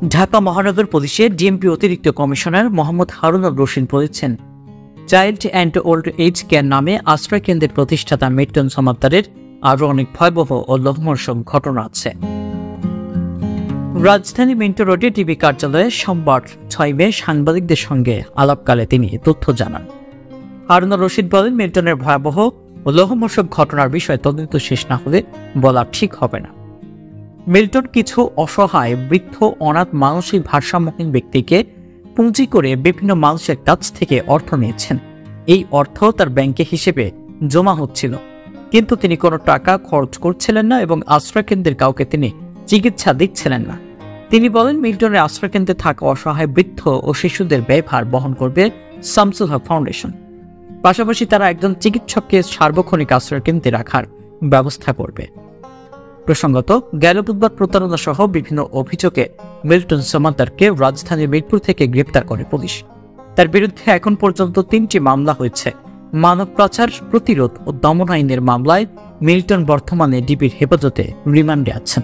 ঢাকা মহানগর পুলিশের ডিএমপি অতিরিক্ত কমিশনার মোহাম্মদ হারুনুর রশিদ বলেছেন, child and old age care নামে আশ্রয় কেন্দ্রের প্রতিষ্ঠাতা মিল্টন সমাদ্দারের আরও অনেক ভয়াবহ ও লোমহর্ষক ঘটনা আছে। রাজধানী মিন্টো রোডে ডিবি কার্যালয়ে সোমবার 6 মে সাংবাদিকদের সঙ্গে আলাপকালে তিনি তথ্য জানান। হারুনুর রশিদ বলেন, মিল্টনের ভয়াবহ ও লোমহর্ষক ঘটনার বিষয়ে তদন্ত শেষ না হলে বলা ঠিক হবে না। মিল্টন কিছু অসহায় বৃদ্ধ অনাথ মানসিক ভারসাম্যহীন ব্যক্তিকে পুঁজি করে বিভিন্ন মানুষের কাছ থেকে অর্থ নিয়েছেন। এই অর্থ তার ব্যাংকে হিসেবে জমা হচ্ছিল, কিন্তু তিনি কোনো টাকা খরচ করছিলেন না এবং আশ্রয়কেন্দ্রের কাউকে তিনি চিকিৎসা দিচ্ছিলেন না। তিনি বলেন, মিল্টনের আশ্রয়কেন্দ্রে থাকা অসহায় বৃদ্ধ ও শিশুদের ব্যয়ভার বহন করবে শামসুল হক ফাউন্ডেশন। পাশাপাশি তারা একজন চিকিৎসককে সার্বক্ষণিক আশ্রয়কেন্দ্রে রাখার ব্যবস্থা করবে। প্রসঙ্গত, গেল বুধবার প্রতারণা সহ বিভিন্ন অভিযোগে মিল্টন সমাদ্দারকে রাজধানীর মিরপুর থেকে গ্রেপ্তার করে পুলিশ। তার বিরুদ্ধে এখন পর্যন্ত 3টি মামলা হয়েছে। মানব পাচার প্রতিরোধ ও দমন আইনের মামলায় মিল্টন বর্তমানে ডিবির হেফাজতে রিমান্ডে আছেন।